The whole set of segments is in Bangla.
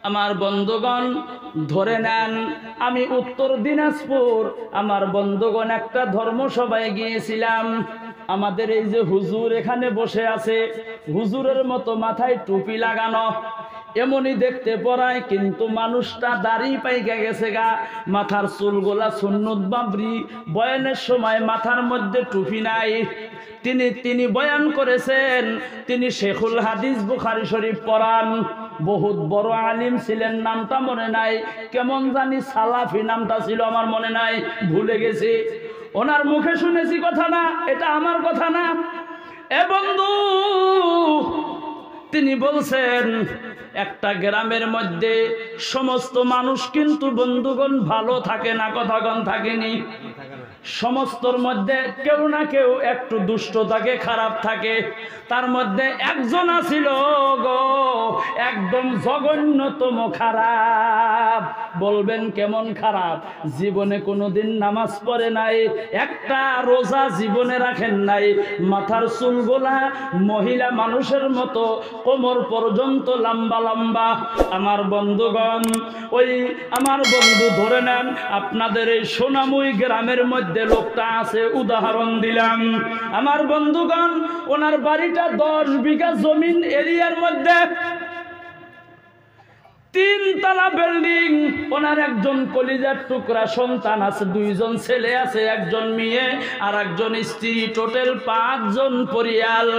আমার বন্ধুগণ ধরে নেন, আমি উত্তর দিনাজপুর আমার বন্ধুগণ একটা ধর্মসভায় গিয়েছিলাম। আমাদের এই যে হুজুর এখানে বসে আছে, হুজুরের মতো মাথায় টুপি লাগানো, এমনই দেখতে পড়ায়, কিন্তু মানুষটা দাড়ি পাইকা গেছে গা, মাথার চুলগুলা সুন্নত বাবরি, বয়ানের সময় মাথার মধ্যে টুপি নাই। তিনি বয়ান করেছেন, তিনি শেখুল হাদিস বুখারী শরীফ পড়ান, বহুত বড় আলিম ছিলেন, নামটা মনে নাই, কেমন জানি সালাফি নামটা ছিল, আমার মনে নাই, ভুলে গেছি। ওনার মুখে শুনেছি কথা না, এটা আমার কথা না। এ বন্ধু, তিনি বলছেন একটা গ্রামের মধ্যে সমস্ত মানুষ কিন্তু বন্ধুগণ ভালো থাকে না, কথাগণ থাকেনি। সমস্তর মধ্যে কেউ না কেউ একটু দুষ্ট থাকে, খারাপ থাকে। তার মধ্যে একজন আছিল গো একদম জঘন্যতম খারাপ। বলবেন কেমন খারাপ? জীবনে কোনোদিন নামাজ পড়ে নাই, একটা রোজা জীবনে রাখেন নাই, মাথার চুলগুলা মহিলা মানুষের মতো কোমর পর্যন্ত লম্বা লম্বা। আমার বন্ধুগণ, ওই আমার বন্ধু ধরে নেন আপনাদের এই সোনামুই গ্রামের মধ্যে লোকটা আছে, উদাহরণ দিলাম। আমার বন্ধুগণ, ওনার বাড়িটা 10 বিঘা জমিন এরিয়ার মধ্যে, 3 তলা বিল্ডিং। ওনার একজন কলিজার টুকরা সন্তান আছে, 2 জন ছেলে আছে, 1 জন মেয়ে আর 1 জন স্ত্রী, টোটাল 5 জন পরিয়াল।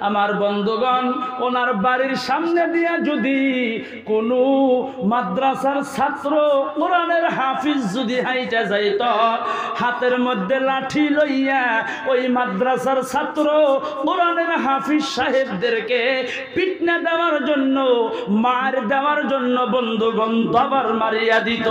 আমার বন্ধুগণ, ওনার বাড়ির সামনে দিয়া যদি কোনো মাদ্রাসার ছাত্র কোরআনের হাফিজ যদি হাইটা যাইত, হাতের মধ্যে লাঠি লইয়া ওই মাদ্রাসার ছাত্র কোরআনের হাফিজ সাহেবদেরকে পিটনা দেওয়ার জন্য, মার দেওয়ার জন্য বন্ধুগণ দাবার মারিয়া দিত।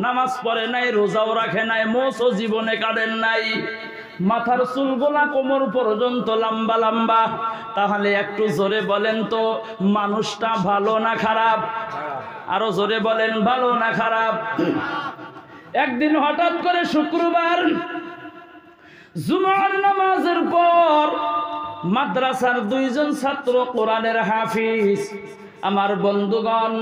নামাজ পড়ে নাই, রোজাও রাখে নাই, মোচও জীবনে কাটেন নাই, মাথার চুলগুলা কোমর পর্যন্ত লম্বা লম্বা। তাহলে একটু জোরে বলেন তো, মানুষটা ভালো না খারাপ? আরো জোরে বলেন, ভালো না খারাপ? একদিন হঠাৎ করে শুক্রবার জুমার নামাজের পর মাদ্রাসার 2 জন ছাত্র কোরআনের হাফিজ, আমার বন্ধুগণ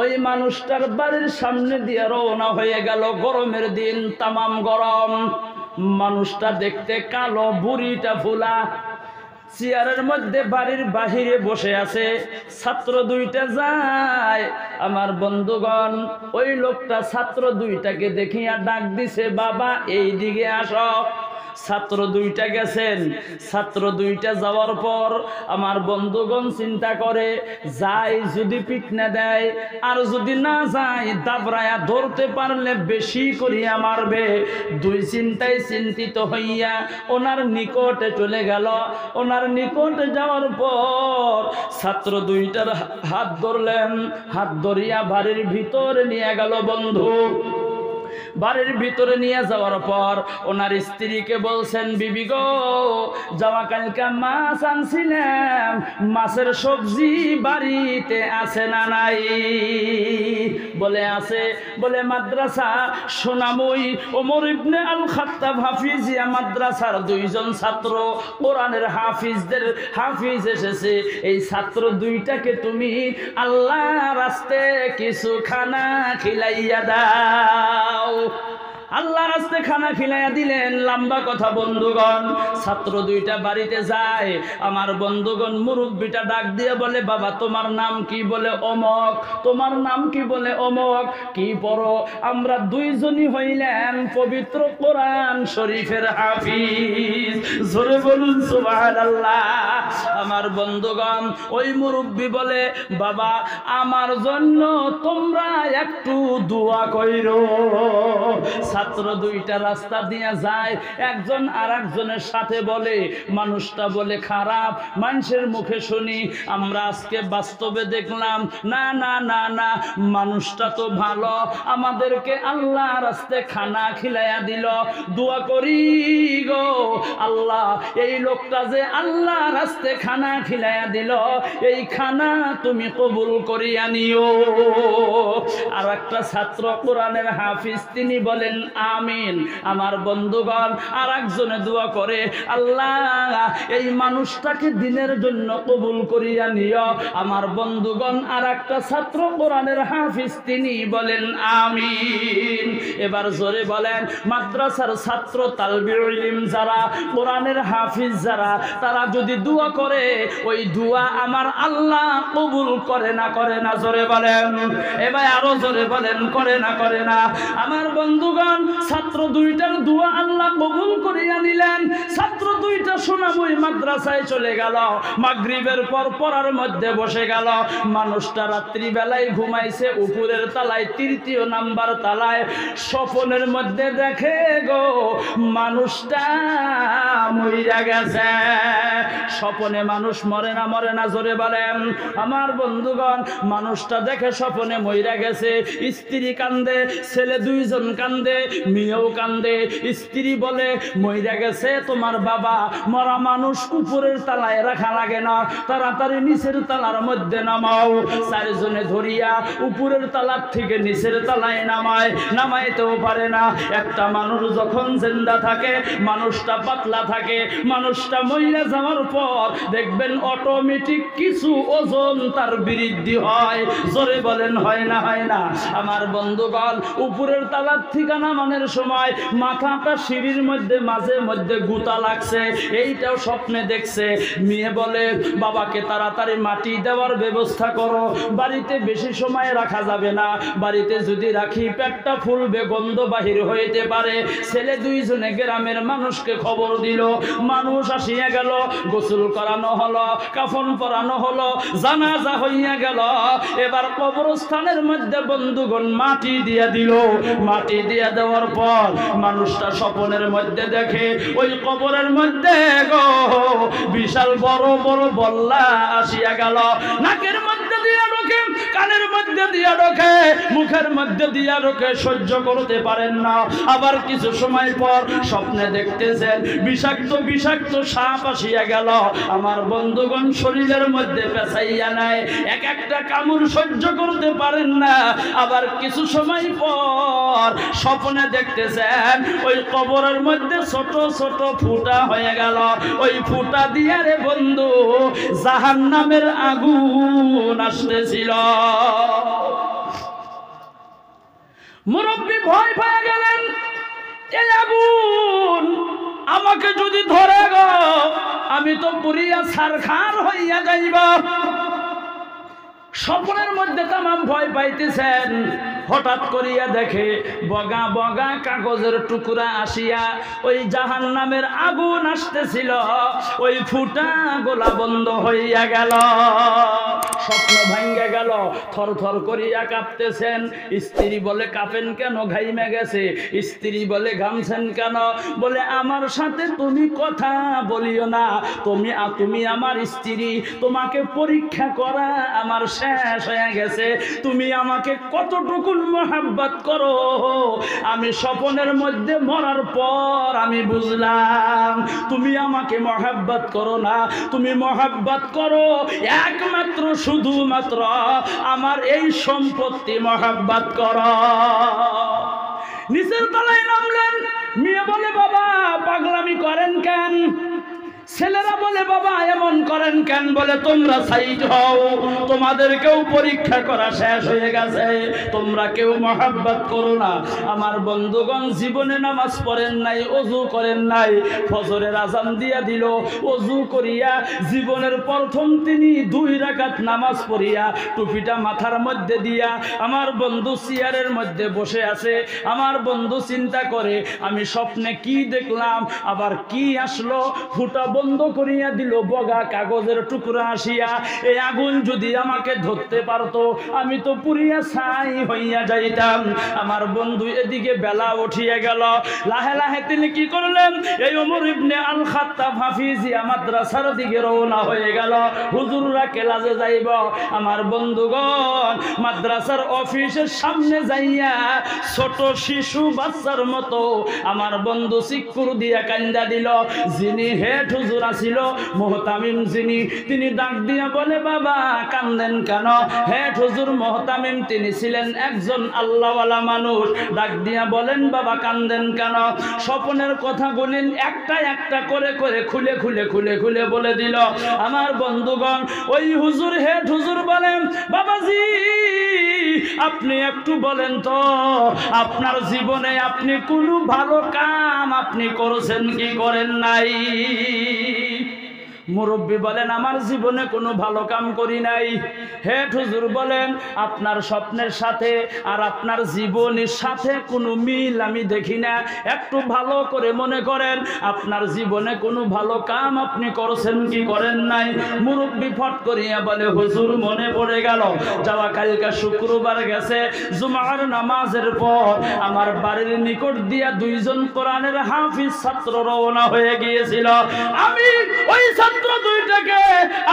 ওই মানুষটার বাড়ির সামনে দিয়ে রওনা হয়ে গেল। গরমের দিন, তামাম গরম। মানুষটা দেখতে কালো, বুড়িটা ফুলা, চেয়ারের মধ্যে বাড়ির বাহিরে বসে আছে। ছাত্র 2টা যায়। আমার বন্ধুগণ, ওই লোকটা ছাত্র 2টাকে দেখিয়া ডাক দিছে, বাবা এই দিকে আসো। ছাত্র 2টা গেছেন। ছাত্র 2টা যাওয়ার পর আমার বন্ধুগণ চিন্তা করে, যাই যদি পিটনা দেয়, আর যদি না যায় দাবরায়া ধরতে পারলে বেশি করিয়া মারবে। 2 চিন্তায় চিন্তিত হইয়া ওনার নিকটে চলে গেল। ওনার নিকটে যাওয়ার পর ছাত্র 2টার হাত ধরলেন, হাত ধরিয়া বাড়ির ভিতরে নিয়ে গেল। বন্ধু বাড়ির ভিতরে নিয়ে যাওয়ার পর ওনার স্ত্রীকে বলছেন, বিবি গো, যাওয়া কালকে মাছ আনছিলাম, মাছের সবজি বাড়িতে আছে না নাই? বলে আছে। বলে মাদ্রাসা সোনামুই ওমর ইবনে আল খাত্তাব হাফিজিয়া মাদ্রাসার 2 জন ছাত্র কোরআনের হাফিজ এসেছে। এই ছাত্র 2টাকে তুমি আল্লাহর রাস্তায় কিছু খানা খিলাইয়া দাও। আল্লাহর রাস্তে খানা খিলাইয়া দিলেন। লম্বা কথা বন্ধুগণ। ছাত্র 2টা বাড়িতে যায়। আমার বন্ধুগণ, মুরব্বিটা ডাক দিয়ে বলে, বাবা তোমার নাম কি? বলে অমক। তোমার নাম কি? বলে অমক। কি পড়ো? আমরা 2 জনই হইলাম পবিত্র কোরআন শরীফের হাফিজ। জোরে বলুন সুবহানাল্লাহ। আমার বন্ধুগণ, ওই মুরব্বি বলে, বাবা আমার জন্য তোমরা একটু দোয়া কইরো। ছাত্র 2টা রাস্তা দিয়ে যায়। একজন আর একজনের সাথে বলে, মানুষটা বলে খারাপ, মানুষের মুখে শুনি, আমরা আজকে বাস্তবে দেখলাম না না না না, মানুষটা তো ভালো, আমাদেরকে আল্লাহ রাস্তে খানা খিলাইয়া দিল। দোয়া করি গো আল্লাহ, এই লোকটা যে আল্লাহ রাস্তে খানা খিলাইয়া দিল, এই খানা তুমি কবুল করিয়া নিও। আর একটা ছাত্র কোরআনের হাফিজ, তিনি বলেন আমিন। আমার বন্ধুগণ আর একজনে দোয়া করে, আল্লাহ এই মানুষটাকে দিনের জন্য কবুল করিয়া নিও। আমার বন্ধুগণ আর একটা ছাত্র কোরআনের হাফিজ, তিনি বলেন আমিন। এবার জোরে বলেন, মাদ্রাসার ছাত্র তালবিউল ইলম যারা, কোরআনের হাফিজ যারা, তারা যদি দোয়া করে ওই দোয়া আমার আল্লাহ কবুল করে না? করে না? জোরে বলেন। এবার আরো জোরে বলেন, করে না? করে না? আমার বন্ধুগণ ছাত্র দুইটার দোয়া আল্লাহ কবুল করিয়া নিলেন। ছাত্র দুইটা সোনাময় মাদ্রাসায় চলে গেল, মাগরিবের পর পড়ার মধ্যে বসে গেল। মানুষটা রাত্রি বেলায় ঘুমাইছে উপরের তলায়, ৩য় নাম্বার তলায়। স্বপ্নের মধ্যে দেখে গো মানুষটা মইরা গেছে। স্বপ্নে মানুষ মরে না? মরে না? জোরে বলেন। আমার বন্ধুগণ মানুষটা দেখে স্বপ্নে মইরা গেছে। স্ত্রী কান্দে, ছেলে দুইজন কান্দে, মেয়েও কান্দে। স্ত্রী বলে, মইরা গেছে তোমার বাবা, মরা মানুষ উপরের তলায় রাখা লাগে না, তাড়াতাড়ি নিচের তলার মধ্যে নামাও। চারজনে ধরিয়া উপরের তলার থেকে নিচের তলায় নামায়, নামাইতেও পারে না। একটা মানুষ যখন জিন্দা থাকে মানুষটা পাতলা থাকে, মানুষটা মইরা যাওয়ার পর দেখবেন অটোমেটিক কিছু ওজন তার বৃদ্ধি হয়। জোরে বলেন, হয় না? হয় না? আমার বন্ধুগণ উপরের তলার থেকে নামানোর সময় মাথাটা সিঁড়ির মধ্যে মাঝে মধ্যে গুতা লাগছে, এইটাও স্বপ্নে দেখছে। মেয়ে বলে, বাবাকে তাড়াতাড়ি মাটি দেওয়ার ব্যবস্থা করো, বাড়িতে বেশি সময় রাখা যাবে না, বাড়িতে যদি রাখি পেটটা ফুলবে, গন্ধ বাহির হইতে পারে। ছেলে দুইজনে গ্রামের মানুষকে খবর দিল, মানুষ আসিয়া গেল, গোসল করানো হলো, কাফন পরানো হলো, জানাজা হইয়া গেল। এবার কবরস্থানের মধ্যে বন্ধুগণ মাটি দিয়া দিল। মাটি দিয়া দেওয়ার পর মানুষটা স্বপ্নের মধ্যে দেখে ওই কবরের মধ্যে গো বিশাল বড় বড় বল্লা আসিয়া গেল। নাকের মধ্যে দিয়া ঢোকে, কানের মধ্যে দিয়া ঢোকে, মুখের মধ্যে দিয়া ঢোকে, সহ্য করতে পারেন না। আবার কিছু সময় পর স্বপ্নে দেখতেছেন বিষাক্ত বিষাক্ত সাপ আসিয়া গেল। আমার বন্ধুগণ শরীরের মধ্যে পেঁচাইয়া নেয়, এক একটা কামড় সহ্য করতে পারেন না। আবার কিছু সময় পর স্বপ্নে দেখতেছেন ওই কবরের মধ্যে ছোট ছোট ফুটা হয়ে গেল। ওই ফুটা দিয়া রে বন্ধু জাহান্নামের আগুন আসতেছিল। মুরব্বী ভয় পেয়ে গেলেন, এই আগুন আমাকে যদি ধরে গো আমি তো পুরিয়া ছারখার হইয়া যাইব। স্বপ্নের মধ্যে তামাম ভয় পাইতেছেন। হঠাৎ করিয়া দেখে বগা বগা কাগজের টুকরা আসিয়া ওই জাহান্নামের আগুন আসতেছিল। ওই ফুটা গোলা বন্ধ হইয়া গেল, স্বপ্ন ভাঙ্গে গেল। থর থর করিয়া কাঁপতেছেন। স্ত্রী বলে, কাঁপেন কেন? ঘাইমে গেছে। স্ত্রী বলে, ঘামছেন কেন? বলে, আমার সাথে তুমি কথা বলিও না, তুমি আমার স্ত্রী, তোমাকে পরীক্ষা করা আমার শেষ হয়ে গেছে। তুমি আমাকে কতটুকু মহব্বত করো আমি স্বপ্নের মধ্যে মরার পর আমি বুঝলাম। তুমি আমাকে মহব্বত করো না, তুমি মহব্বত করো একমাত্র শুধুমাত্র আমার এই সম্পত্তি মহব্বত করো। নিচের তলায় নামলেন। মেয়ে বলে, বাবা পাগলামি করেন কেন? ছেলেরা বলে, বাবা এমন করেন কেন? বলে, তোমরা সাইড হও, তোমাদেরকেও পরীক্ষা করা শেষ হয়ে গেছে, তোমরা কেউ মহব্বত করো না। আমার বন্ধুগণ জীবনে নামাজ পড়েন নাই, ওযু করেন নাই, ফজরের আজান দিয়া দিল, ওযু করিয়া জীবনের প্রথম তিনি 2 রাকাত নামাজ পড়িয়া টুপিটা মাথার মধ্যে দিয়া আমার বন্ধু চেয়ারের মধ্যে বসে আছে। আমার বন্ধু চিন্তা করে, আমি স্বপ্নে কি দেখলাম, আবার কি আসলো? ফুটা বন্ধ করিয়া দিল, বগা কাগজের টুকরা আসিয়া। এই আগুন যদি আমাকে ধরতে পারতো আমি তো পুরিয়া ছাই হইয়া যাইতাম। আমার বন্ধু এদিকে বেলা উঠিয়া গেল। লাহে লাহে তিনি কি করলেন? এই ওমর ইবনে আল খাত্তাব হাফিজিয়া মাদ্রাসার দিকে রওনা হয়ে গেল। হুজুররা ক্লাসে যাইব। আমার বন্ধুগণ মাদ্রাসার অফিসের সামনে যাইয়া ছোট শিশু বাচ্চার মতো আমার বন্ধু চিকুর দিয়া কান্দা দিল। যিনি হেড হুজুর আসিল মুহতামিম যিনি, তিনি ডাক দিয়া বলে বাবা কান্দেন কেন? হেড হুজুর মুহতামিম তিনি ছিলেন একজন আল্লাহওয়ালা মানুষ। ডাক দিয়া বলেন বাবা কান্দেন কেন? স্বপ্নের কথা বলেন একটা একটা করে করে খুলে খুলে খুলে খুলে বলে দিল। আমার বন্ধুগণ ওই হুজুর হেড হুজুর বলেন বাবাজি আপনি একটু বলেন তো আপনার জীবনে আপনি কোনো ভালো কাম আপনি করেছেন কি করেন নাই? মুরব্বী বলেন আমার জীবনে কোনো ভালো কাম করি নাই। হেড হুজুর বলেন আপনার স্বপ্নের সাথে আর আপনার জীবনের সাথে কোনো মিল আমি দেখি না, একটু ভালো করে মনে করেন আপনার জীবনে কোনো ভালো কাম আপনি করছেন কি করেন নাই? মুরব্বী ফট করিয়া বলে হুজুর মনে পড়ে গেল যাওয়া কালকে শুক্রবার গেছে জুমার নামাজের পর আমার বাড়ির নিকট দিয়া দুইজন কোরআনের হাফিজ ছাত্র রওনা হয়ে গিয়েছিল। আমি ওই ছাত্র দুইটাকে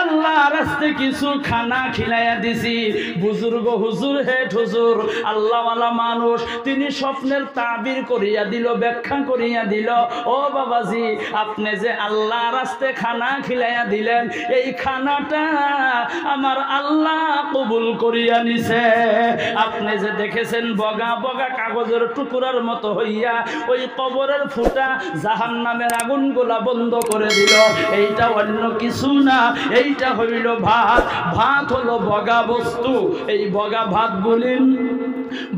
আল্লাহ রাস্তায় কিছু খানা খিলাইয়া দিছি। বুজুর্গ হুজুর হেড হুজুর আল্লাহওয়ালা মানুষ, তিনি স্বপ্নের তাবির করিয়া দিল, ব্যাখ্যা করিয়া দিল ও বাবাজি আপনি যে আল্লাহ রাস্তায় খানা খিলাইয়া দিলেন এই খানাটা আমার আল্লাহ কবুল করিয়া নিছে। আপনি যে দেখেছেন বগা বগা কাগজের টুকরার মতো হইয়া ওই কবরের ফুটা জাহান্নামের আগুনগুলা বন্ধ করে দিল, এইটা অন্য কিছু না, এইটা হইল ভাত। ভাত হলো বগা বস্তু, এই বগা ভাত বলেন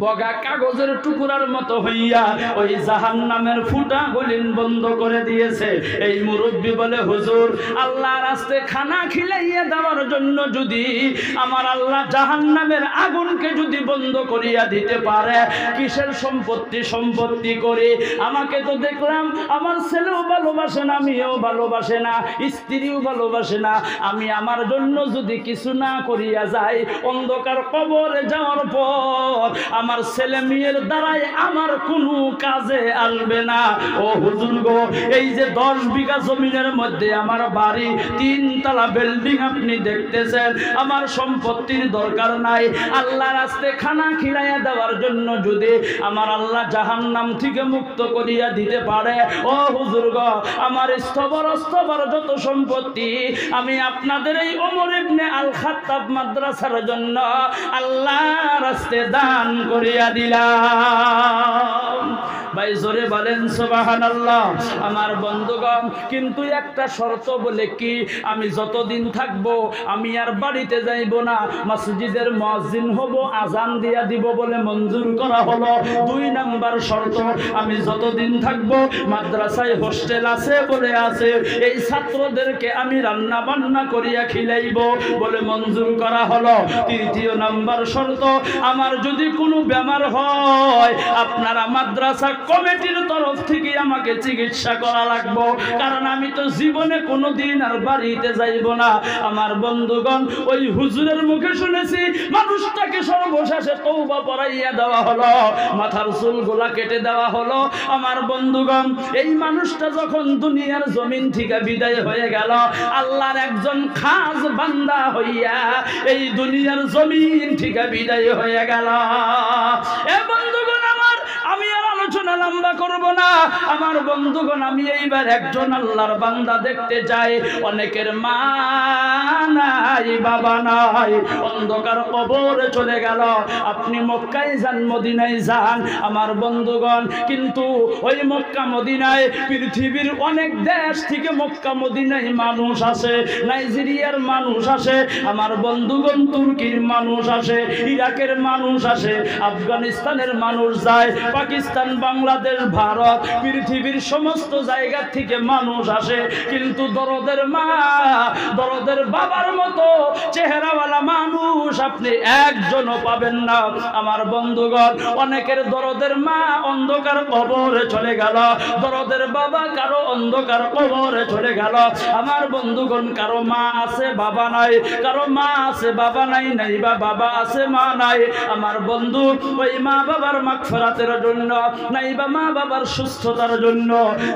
বগা কাগজের টুকরার মতো হইয়া ওই জাহান্নামের ফুটা গলিন বন্ধ করে দিয়েছে। এই মুরব্বী বলে হুজুর আল্লাহ রাস্তায় খানা খিলাইয়া দেওয়ার জন্য যদি আমার আল্লাহ জাহান্নামের আগুনকে যদি বন্ধ করিয়া দিতে পারে কিসের সম্পত্তি করে? আমাকে তো দেখলাম আমার ছেলেও ভালোবাসে না, আমিও ভালোবাসে না, স্ত্রীও ভালোবাসে না। আমি আমার জন্য যদি কিছু না করিয়া যাই অন্ধকার কবরে যাওয়ার পর আমার ছেলে মেয়ের দ্বারাই আমার কোনো কাজে আসবে না। ও হুজুর গো এই যে 10 বিঘা জমিনের মধ্যে আমার বাড়ি, 3 তলা বিল্ডিং আপনি দেখতেছেন, আমার সম্পত্তির দরকার নাই। আল্লাহ রাস্তায় খানা খিলাইয়া দেওয়ার জন্য যদি আমার আল্লাহ জাহান্নাম থেকে মুক্ত করিয়া দিতে পারে ও হুজুর গো আমার স্থবর যত সম্পত্তি আমি আপনাদের এই ওমর ইবনে আল খাত্তাব মাদ্রাসার জন্য আল্লাহ রাস্তায় দান করিয়া দিলাম। ভাই জোরে বলেন সুবহানাল্লাহ। আমার বন্ধুগণ কিন্তু একটা শর্ত বলে কি, আমি যতদিন থাকবো আমি আর বাড়িতে যাইব না, মসজিদের মুয়াজ্জিন হব, আজান দিয়া দিব বলে মঞ্জুর করা হলো। 2 নাম্বার শর্ত আমি যতদিন থাকবো মাদ্রাসায় হোস্টেল আছে বলে আছে, এই ছাত্রদেরকে আমি রান্না বান্না করিয়া খিলাইব বলে মঞ্জুর করা হলো। 3 নাম্বার শর্ত আমার যদি কোনো বেমার হয় আপনারা মাদ্রাসা কমিটির তরফ থেকে আমাকে চিকিৎসা করা লাগবে, কারণ আমি তো জীবনে কোনোদিন আর বাড়িতে যাইব না। আমার বন্ধুগণ ওই হুজুরের মুখে শুনেছি মানুষটাকে সর্বশেষে তওবা পড়াইয়া দেওয়া হলো, মাথার চুলগুলা কেটে দেওয়া হলো। আমার বন্ধুগণ এই মানুষটা যখন দুনিয়ার জমিন থেকে বিদায় হয়ে গেল আল্লাহর একজন খাস বান্দা হইয়া এই দুনিয়ার জমিন থেকে বিদায় হয়ে গেল। এ বন্ধুগণ আমার আমি আর আলোচনা লম্বা করব না। আমার বন্ধুগণ আমি এইবার একজন আল্লাহর বান্দা দেখতে যাই, অনেকের মা নাই বাবা নাই, অন্ধকার কবরে চলে গেল। আপনি মক্কায় যান মদিনায় যান আমার বন্ধুগণ, কিন্তু ওই মক্কা মদিনায় পৃথিবীর অনেক দেশ থেকে মক্কা মদিনায় মানুষ আসে, নাইজেরিয়ার মানুষ আসে আমার বন্ধুগণ, তুর্কির মানুষ আসে, ইরাকের মানুষ আসে, আফগানিস্তানের মানুষ যায়, পাকিস্তান, বাংলাদেশ, ভারত, পৃথিবীর সমস্ত জায়গা থেকে মানুষ আসে, কিন্তু দরদের মা দরদের বাবার মতো চেহারাওয়ালা মানুষ আপনি একজনও পাবেন না। আমার বন্ধুগণ অনেকের দরদের মা অন্ধকার কবরে চলে গেল, দরদের বাবা কারো অন্ধকার কবরে চলে গেল। আমার বন্ধুগণ কারো মা আছে বাবা নাই, কারো মা আছে বাবা নাই, নাই বা বাবা আছে মা নাই। আমার বন্ধু ওই মা বাবার মাগফিরাতের জন্য, নাই বা মা বাবার সুস্থতার জন্য,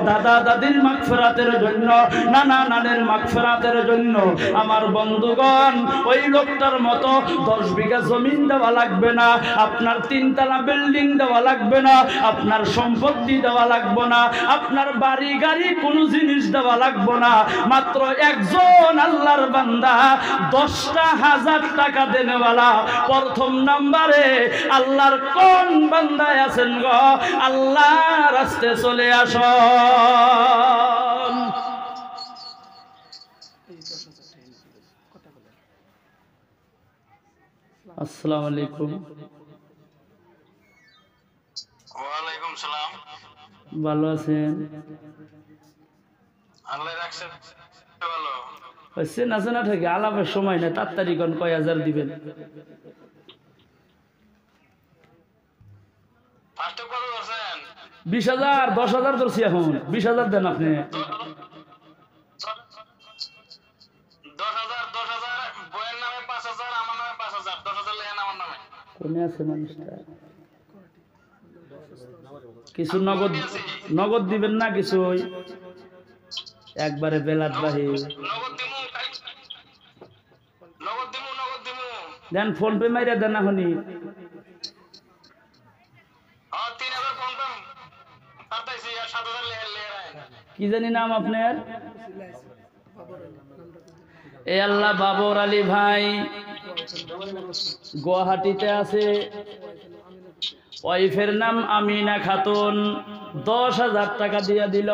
দাদা দাদির মাগফিরাতের জন্য, নানা নানের মাগফিরাতের জন্য। আমার বন্ধুগণ, ওই লোকটার মতো 10 বিঘা জমিন দেওয়া লাগবে না, আপনার 3 তলা বিল্ডিং দেওয়া লাগবে না, আপনার সম্পত্তি দেওয়া লাগবে না, আপনার বাড়ি গাড়ি কোনো জিনিস দেওয়া লাগবে না। মাত্র একজন আল্লাহর বান্দা 10,000 টাকা দেনেওয়ালা। প্রথম নাম্বারে আল্লাহর কোন বান্দায় আছেন গো? আল্লাহর রাস্তে চলে আসো। আসসালামু আলাইকুম। ওয়ালাইকুম সালাম। ভালো আছেন? আল্লাহ রাখছে ভালো। ওই চেনা চেনা থেকে আলাপের সময় নেই, তাড়াতাড়ি কোন কয় হাজার দিবেন? ফার্স্টে কত ধরছেন? 20,000 10,000 ধরছি এখন। 20,000 দেন আপনি। 10,000 বইয়ের নামে 5,000, আমার নামে 5,000। 10,000 লেখেন আমার নামে। কোনে আছে মানুষটা? কিছু নগদ নগদ দিবেন না? কিছু ওই একবারে বেলাত বাহি নগদ দিমু, নগদ দিমু, নগদ দিমু। দেন, ফোন পে মাইরা দেন এখনই। 3,000 ফোন পে পাঠাইছি, আর 7,000 লেখেন। কি জানি নাম আপনার? এ আল্লাহ, বাবর আলী ভাই গুয়াহাটিতে আছে। ওয়াইফের নাম আমিনা খাতুন, 10,000 টাকা দিয়ে দিল।